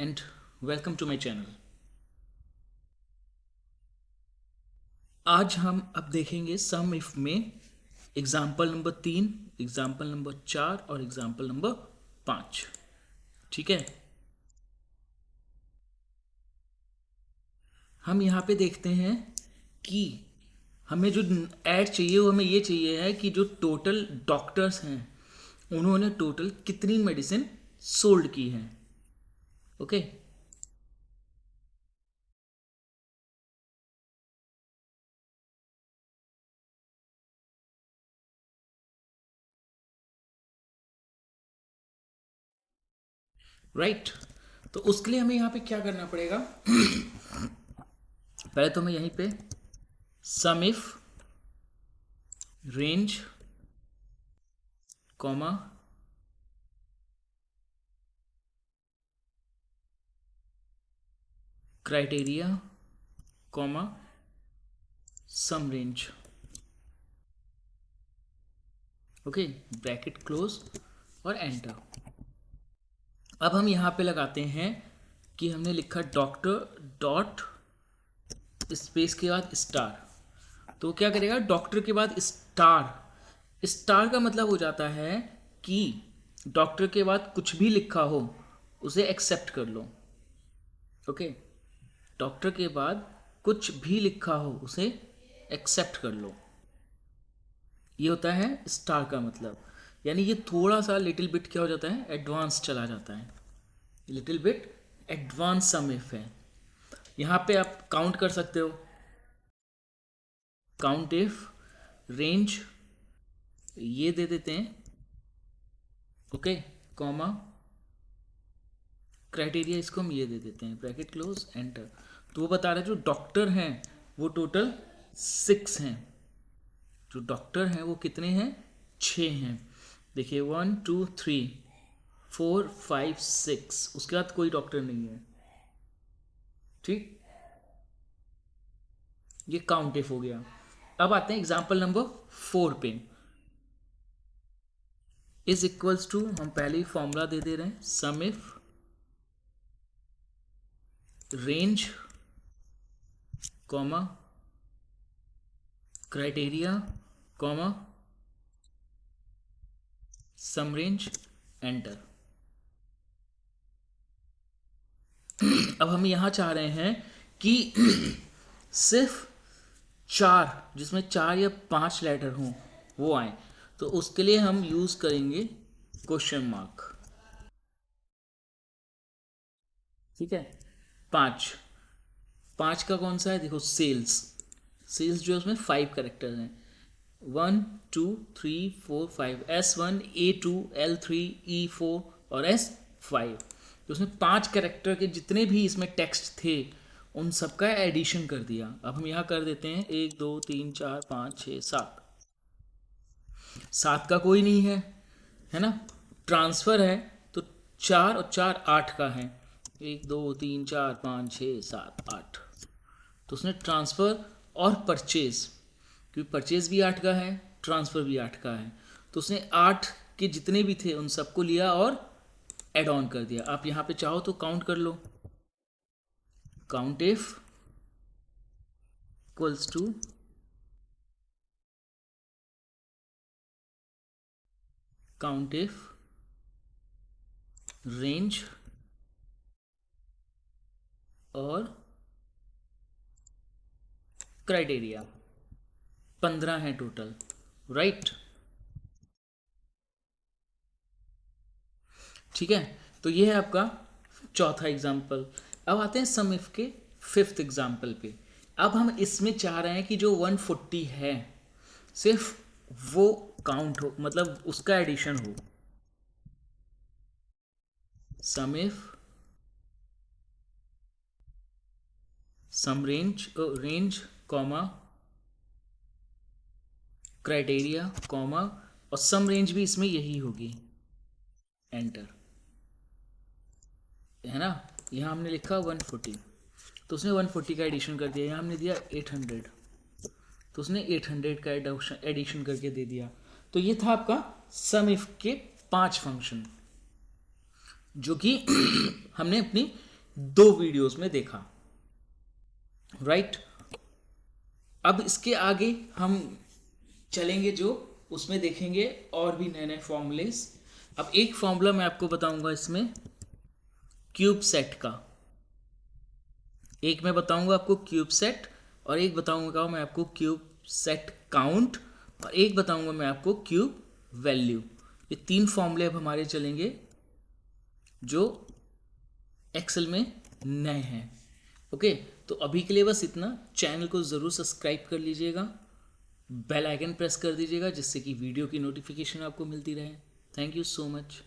and welcome to my channel। आज हम अब देखेंगे सम इफ में एग्जाम्पल नंबर 3, एग्जाम्पल नंबर 4 और एग्जाम्पल नंबर 5। ठीक है, हम यहाँ पे देखते हैं कि हमें जो ऐड चाहिए वो हमें ये चाहिए है कि जो टोटल डॉक्टर्स हैं उन्होंने टोटल कितनी मेडिसिन सोल्ड की हैं। Okay, right. तो उसके लिए हमें यहाँ पे क्या करना पड़ेगा? पहले तो हमें यहीं पे sum if range comma criteria comma sum range, okay, bracket close और एंटर। अब हम यहाँ पे लगाते हैं कि हमने लिखा डॉक्टर डॉट स्पेस के बाद स्टार। तो क्या करेगा? डॉक्टर के बाद स्टार। स्टार का मतलब हो जाता है कि डॉक्टर के बाद कुछ भी लिखा हो उसे एक्सेप्ट कर लो। ओके, डॉक्टर के बाद कुछ भी लिखा हो उसे एक्सेप्ट कर लो, ये होता है स्टार का मतलब। यानी ये थोड़ा सा लिटिल बिट क्या हो जाता है, एडवांस चला जाता है, little bit advance sum if है। यहाँ पे आप काउंट कर सकते हो, काउंट इफ रेंज ये दे देते हैं, ओके, कॉमा क्राइटेरिया इसको हम ये दे देते हैं, ब्रैकेट क्लोज एंटर। तो वो बता रहा है जो डॉक्टर हैं वो टोटल 6 हैं। जो डॉक्टर हैं वो कितने हैं? 6 हैं। देखिए 1 2 3 4 5 6, उसके बाद कोई डॉक्टर नहीं है। ठीक, ये काउंट इफ हो गया। अब आते हैं एग्जाम्पल नंबर 4 पे। इज इक्वल्स टू, हम पहले ही फॉर्मूला दे दे रहे हैं, sum if range comma criteria comma sum range enter. अब हम यहां चाह रहे हैं कि सिर्फ 4, जिसमें 4 या 5 लेटर हों वो आए। तो उसके लिए हम यूज करेंगे क्वेश्चन मार्क। ठीक है, 5 5 का कौन सा है? देखो सेल्स। सेल्स जो है उसमें 5 करेक्टर्स हैं, 1 2 3 4 5, S1 A2 L3 E4 और S5। तो उसमें 5 करेक्टर के जितने भी इसमें टेक्स्ट थे उन सबका एडिशन कर दिया। अब हम यहाँ कर देते हैं 1 2 3 4 5 6 7। 7 का कोई नहीं है ना? ट्रांसफ़र है तो 4 और 4 8 का है, 1 2 3 4 5 6 7 8। तो उसने ट्रांसफ़र और परचेज, क्योंकि परचेज भी 8 का है, ट्रांसफ़र भी 8 का है, तो उसने 8 के जितने भी थे उन सबको लिया और एड ऑन कर दिया। आप यहाँ पे चाहो तो काउंट कर लो, count if equals to count if range और क्राइटेरिया। 15 है टोटल, राइट। ठीक है, तो ये है आपका चौथा एग्जाम्पल। अब आते हैं सम इफ के 5th एग्जाम्पल पे। अब हम इसमें चाह रहे हैं कि जो 140 है सिर्फ वो काउंट हो, मतलब उसका एडिशन हो। Sum if sum range comma criteria comma और सम रेंज भी इसमें यही होगी, एंटर, है ना? यहाँ हमने लिखा 140, तो उसने 140 का एडिशन कर दिया। यहाँ हमने दिया 800, तो उसने 800 का एडिशन करके दे दिया। तो ये था आपका सम इफ के 5 फंक्शन जो कि हमने अपनी 2 वीडियोस में देखा, राइट। अब इसके आगे हम चलेंगे, जो उसमें देखेंगे और भी नए नए फॉर्मूलेस। अब एक फॉर्मूला मैं आपको बताऊंगा इसमें क्यूब सेट का, एक मैं बताऊंगा आपको क्यूब सेट, और एक बताऊंगा मैं आपको क्यूब सेट काउंट, और एक बताऊंगा मैं आपको क्यूब वैल्यू। ये 3 फॉर्मूले अब हमारे चलेंगे जो एक्सेल में नए हैं। ओके, तो अभी के लिए बस इतना। चैनल को ज़रूर सब्सक्राइब कर लीजिएगा, बेल आइकन प्रेस कर दीजिएगा जिससे कि वीडियो की नोटिफिकेशन आपको मिलती रहे। Thank you so much.